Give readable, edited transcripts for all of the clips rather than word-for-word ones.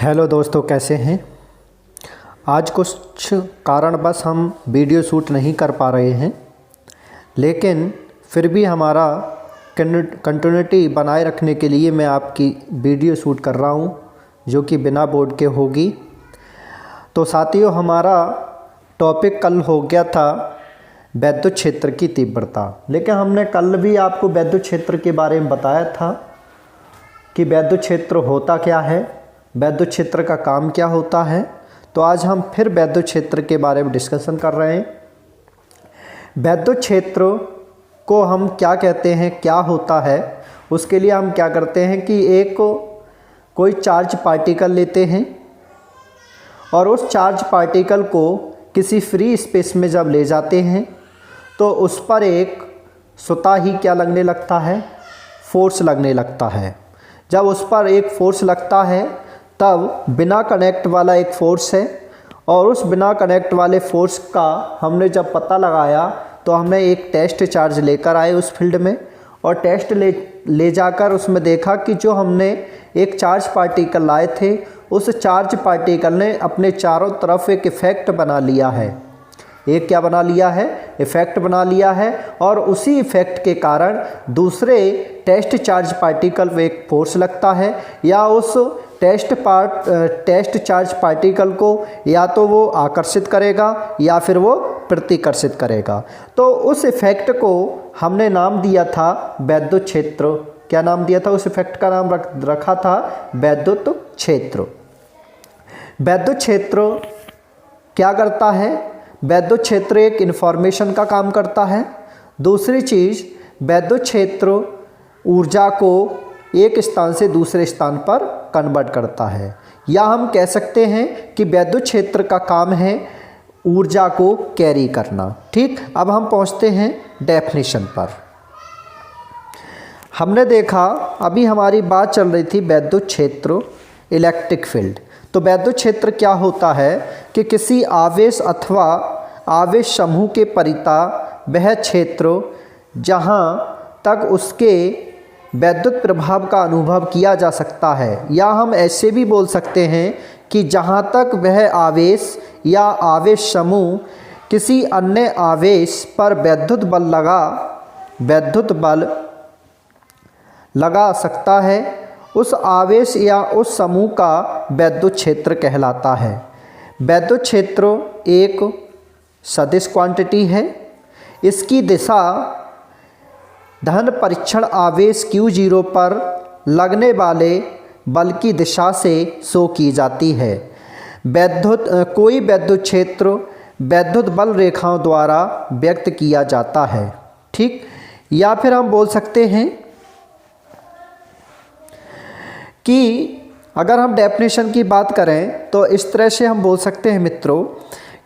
Hello दोस्तों, कैसे हैं। आज कुछ कारणवश हम वीडियो शूट नहीं कर पा रहे हैं, लेकिन फिर भी हमारा कंटिन्यूटी बनाए रखने के लिए मैं आपकी वीडियो शूट कर रहा हूं, जो कि बिना बोर्ड के होगी। तो साथियों, हमारा टॉपिक कल हो गया था वैद्युत क्षेत्र की तीव्रता, लेकिन हमने कल भी आपको वैद्युत क्षेत्र के बारे में बताया था कि वैद्युत क्षेत्र होता क्या है, वैद्युत क्षेत्र का काम क्या होता है। तो आज हम फिर वैद्युत क्षेत्र के बारे में डिस्कशन कर रहे हैं। वैद्युत क्षेत्र को हम क्या कहते हैं, क्या होता है, उसके लिए हम क्या करते हैं कि एक कोई चार्ज पार्टिकल लेते हैं और उस चार्ज पार्टिकल को किसी फ्री स्पेस में जब ले जाते हैं तो उस पर एक स्वतः ही क्या लगने लगता है, फोर्स लगने लगता है। जब उस पर एक फोर्स लगता है तब बिना कनेक्ट वाला एक फोर्स है, और उस बिना कनेक्ट वाले फोर्स का हमने जब पता लगाया तो हमें एक टेस्ट चार्ज लेकर आए उस फील्ड में, और टेस्ट ले जाकर उसमें देखा कि जो हमने एक चार्ज पार्टिकल लाए थे उस चार्ज पार्टिकल ने अपने चारों तरफ एक इफ़ेक्ट बना लिया है। एक क्या बना लिया है, इफ़ेक्ट बना लिया है, और उसी इफ़ेक्ट के कारण दूसरे टेस्ट चार्ज पार्टिकल में एक फोर्स लगता है, या उस टेस्ट चार्ज पार्टिकल को या तो वो आकर्षित करेगा या फिर वो प्रतिकर्षित करेगा। तो उस इफ़ेक्ट को हमने नाम दिया था वैद्युत क्षेत्र। क्या नाम दिया था, उस इफ़ेक्ट का नाम रखा था वैद्युत क्षेत्र। वैद्युत क्षेत्र क्या करता है, वैद्युत क्षेत्र एक इन्फॉर्मेशन का काम करता है। दूसरी चीज़, वैद्युत क्षेत्र ऊर्जा को एक स्थान से दूसरे स्थान पर कन्वर्ट करता है, या हम कह सकते हैं कि वैद्युत क्षेत्र का काम है ऊर्जा को कैरी करना। ठीक, अब हम पहुंचते हैं डेफिनेशन पर। हमने देखा, अभी हमारी बात चल रही थी वैद्युत क्षेत्र, इलेक्ट्रिक फील्ड। तो वैद्युत क्षेत्र क्या होता है कि किसी आवेश अथवा आवेश समूह के परिता वह क्षेत्र जहाँ तक उसके वैद्युत प्रभाव का अनुभव किया जा सकता है, या हम ऐसे भी बोल सकते हैं कि जहाँ तक वह आवेश या आवेश समूह किसी अन्य आवेश पर वैद्युत बल लगा सकता है, उस आवेश या उस समूह का वैद्युत क्षेत्र कहलाता है। वैद्युत क्षेत्र एक सदिश क्वांटिटी है। इसकी दिशा धन परीक्षण आवेश Q0 पर लगने वाले बल की दिशा से शो की जाती है। कोई वैद्युत क्षेत्र वैद्युत बल रेखाओं द्वारा व्यक्त किया जाता है। ठीक, या फिर हम बोल सकते हैं कि अगर हम डेफिनेशन की बात करें तो इस तरह से हम बोल सकते हैं मित्रों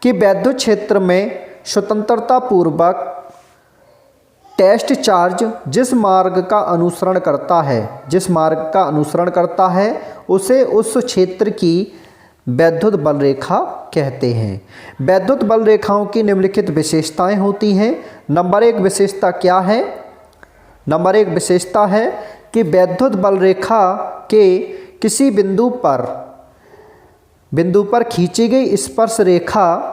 कि वैद्युत क्षेत्र में स्वतंत्रता पूर्वक टेस्ट चार्ज जिस मार्ग का अनुसरण करता है उसे उस क्षेत्र की वैद्युत बल रेखा कहते हैं। वैद्युत बल रेखाओं की निम्नलिखित विशेषताएं होती हैं। नंबर एक विशेषता क्या है? नंबर एक विशेषता है कि वैद्युत बल रेखा के किसी बिंदु पर खींची गई स्पर्श रेखा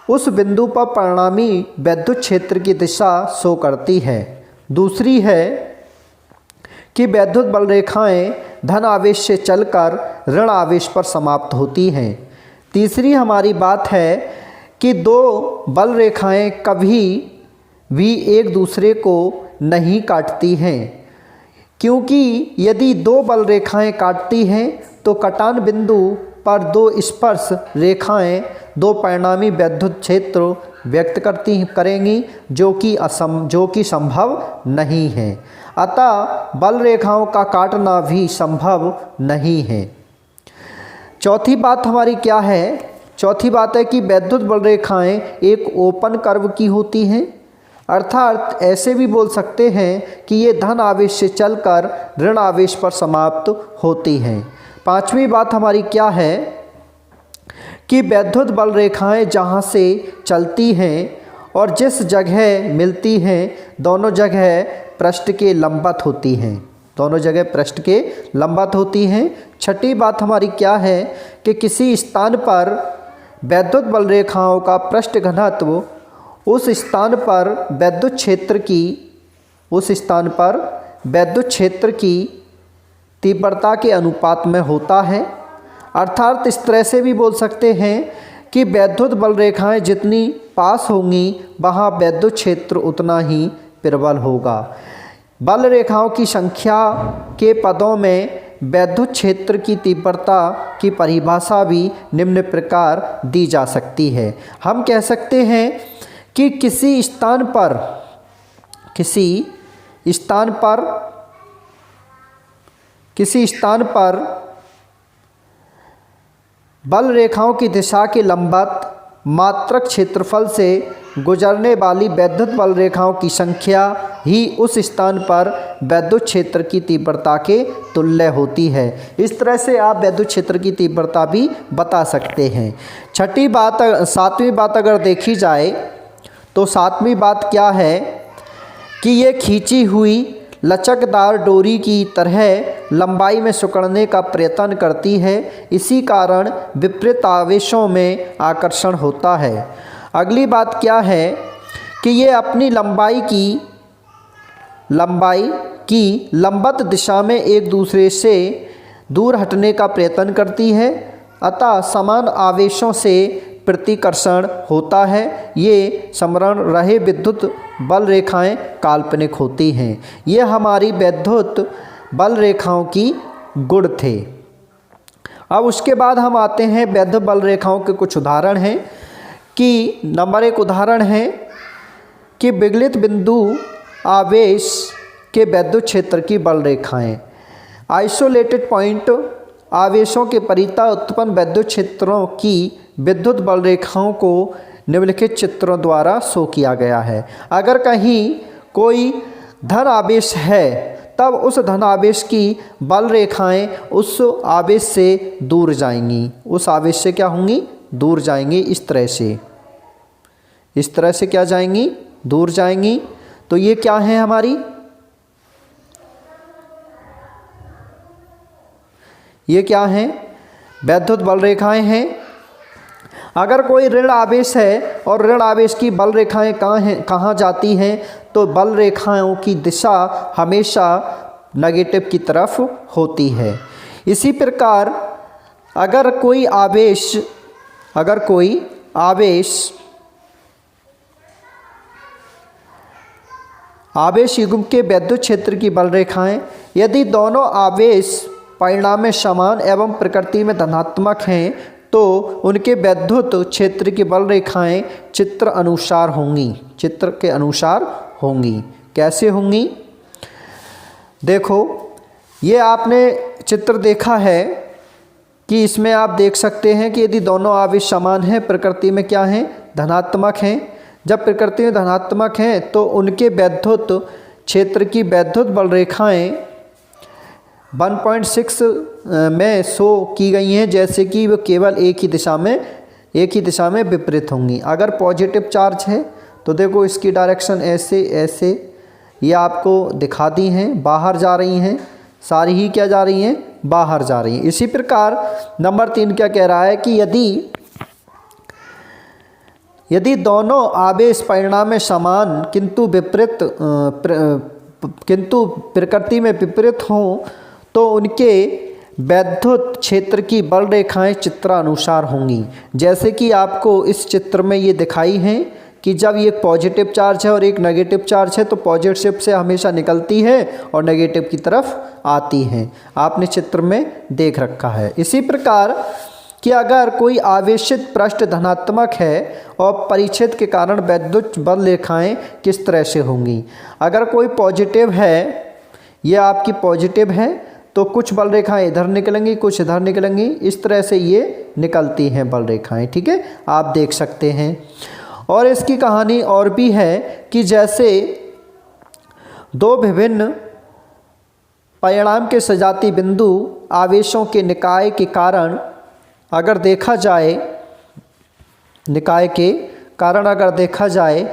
उस बिंदु पर परिणामी वैद्युत क्षेत्र की दिशा शो करती है। दूसरी है कि वैद्युत बल रेखाएं धन आवेश से चलकर ऋण आवेश पर समाप्त होती हैं। तीसरी हमारी बात है कि दो बल रेखाएं कभी भी एक दूसरे को नहीं काटती हैं, क्योंकि यदि दो बल रेखाएं काटती हैं तो कटान बिंदु पर दो स्पर्श रेखाएं दो परिणामी वैद्युत क्षेत्र व्यक्त करेंगी, जो कि संभव नहीं है। अतः बल रेखाओं का काटना भी संभव नहीं है। चौथी बात हमारी क्या है? चौथी बात है कि वैद्युत बल रेखाएं एक ओपन कर्व की होती हैं, अर्थात ऐसे भी बोल सकते हैं कि ये धन आवेश से चलकर ऋण आवेश पर समाप्त होती हैं। पांचवी बात हमारी क्या है कि वैद्युत बल रेखाएं जहां से चलती हैं और जिस जगह मिलती हैं दोनों जगह पृष्ठ के लंबवत होती हैं। छठी बात हमारी क्या है कि किसी स्थान पर वैद्युत बल रेखाओं का पृष्ठ घनत्व उस स्थान पर वैद्युत क्षेत्र की तीव्रता के अनुपात में होता है। अर्थात इस तरह से भी बोल सकते हैं कि वैद्युत बल रेखाएं जितनी पास होंगी वहाँ वैद्युत क्षेत्र उतना ही प्रबल होगा। बल रेखाओं की संख्या के पदों में वैद्युत क्षेत्र की तीव्रता की परिभाषा भी निम्न प्रकार दी जा सकती है। हम कह सकते हैं कि किसी स्थान पर बल रेखाओं की दिशा के लंबवत मात्रक क्षेत्रफल से गुजरने वाली वैद्युत बल रेखाओं की संख्या ही उस स्थान पर वैद्युत क्षेत्र की तीव्रता के तुल्य होती है। इस तरह से आप वैद्युत क्षेत्र की तीव्रता भी बता सकते हैं। सातवीं बात अगर देखी जाए तो सातवीं बात क्या है कि ये खींची हुई लचकदार डोरी की तरह लंबाई में सिकुड़ने का प्रयत्न करती है। इसी कारण विपरीत आवेशों में आकर्षण होता है। अगली बात क्या है कि ये अपनी लंबाई की लंबवत दिशा में एक दूसरे से दूर हटने का प्रयत्न करती है, अतः समान आवेशों से प्रतिकर्षण होता है। ये समरण रहे विद्युत बल रेखाएं काल्पनिक होती हैं। ये हमारी वैद्युत बल रेखाओं की गुण थे। अब उसके बाद हम आते हैं वैद्युत बल रेखाओं के कुछ उदाहरण हैं कि नंबर 1 उदाहरण है कि विगलित बिंदु आवेश के वैद्युत क्षेत्र की बल रेखाएं। आइसोलेटेड पॉइंट आवेशों के परितः उत्पन्न वैद्युत क्षेत्रों की विद्युत बल रेखाओं को निम्नलिखित चित्रों द्वारा शो किया गया है। अगर कहीं कोई धन आवेश है तब उस धन आवेश की बल रेखाएं उस आवेश से दूर जाएंगी। उस आवेश से क्या होंगी? दूर जाएंगी। इस तरह से क्या जाएंगी? दूर जाएंगी। तो ये क्या है हमारी? ये क्या हैं? वैद्युत बल रेखाएं हैं। अगर कोई ऋण आवेश है और ऋण आवेश की बल रेखाएं कहाँ जाती हैं तो बल रेखाओं की दिशा हमेशा नेगेटिव की तरफ होती है। इसी प्रकार अगर कोई आवेश युग्म के वैद्युत क्षेत्र की बल रेखाएं यदि दोनों आवेश परिणाम में समान एवं प्रकृति में धनात्मक हैं तो उनके वैद्युत क्षेत्र की बल रेखाएं चित्र के अनुसार होंगी। कैसे होंगी? देखो, ये आपने चित्र देखा है कि इसमें आप देख सकते हैं कि यदि दोनों आवेश समान हैं, प्रकृति में क्या हैं? धनात्मक हैं। जब प्रकृति में धनात्मक हैं तो उनके वैद्युत क्षेत्र की वैद्युत बल रेखाएं 1.6 में शो की गई हैं, जैसे कि वो केवल एक ही दिशा में विपरीत होंगी। अगर पॉजिटिव चार्ज है तो देखो इसकी डायरेक्शन ऐसे ये आपको दिखा दी हैं, बाहर जा रही हैं। सारी ही क्या जा रही हैं? बाहर जा रही हैं। इसी प्रकार नंबर 3 क्या कह रहा है कि यदि दोनों आवेश परिणाम में समान किंतु प्रकृति में विपरीत हों तो उनके वैद्युत क्षेत्र की बल रेखाएं चित्रानुसार होंगी। जैसे कि आपको इस चित्र में ये दिखाई हैं कि जब ये पॉजिटिव चार्ज है और एक नेगेटिव चार्ज है तो पॉजिटिव से हमेशा निकलती है और नेगेटिव की तरफ आती हैं। आपने चित्र में देख रखा है। इसी प्रकार कि अगर कोई आवेशित पृष्ठ धनात्मक है और परिच्छेद के कारण वैद्युत बल रेखाएं किस तरह से होंगी? अगर कोई पॉजिटिव है, ये आपकी पॉजिटिव है, तो कुछ बल रेखाएं इधर निकलेंगी, कुछ इधर निकलेंगी। इस तरह से ये निकलती हैं बल रेखाएं। ठीक है, आप देख सकते हैं। और इसकी कहानी और भी है कि जैसे दो विभिन्न परिणाम के सजाती बिंदु आवेशों के निकाय के कारण अगर देखा जाए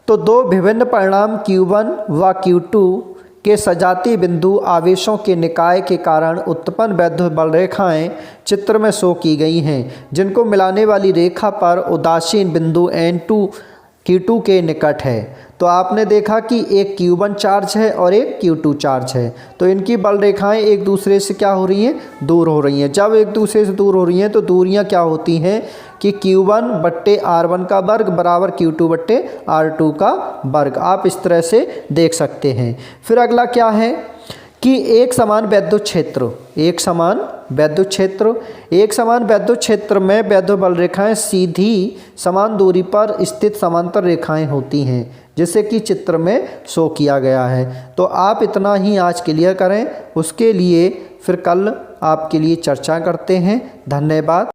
तो दो विभिन्न परिणाम Q1 व Q2 के सजातीय बिंदु आवेशों के निकाय के कारण उत्पन्न वैद्युत बल रेखाएं चित्र में शो की गई हैं, जिनको मिलाने वाली रेखा पर उदासीन बिंदु N2 Q2 के निकट है। तो आपने देखा कि एक Q1 चार्ज है और एक Q2 चार्ज है, तो इनकी बल रेखाएं एक दूसरे से क्या हो रही हैं, दूर हो रही हैं। जब एक दूसरे से दूर हो रही हैं तो दूरियां क्या होती हैं कि Q1 बट्टे R1 का वर्ग बराबर Q2 बट्टे R2 का वर्ग। आप इस तरह से देख सकते हैं। फिर अगला क्या है कि एक समान वैद्युत क्षेत्र में वैद्युत बल रेखाएं सीधी समान दूरी पर स्थित समांतर रेखाएं होती हैं, जैसे कि चित्र में शो किया गया है। तो आप इतना ही आज क्लियर करें, उसके लिए फिर कल आपके लिए चर्चा करते हैं। धन्यवाद।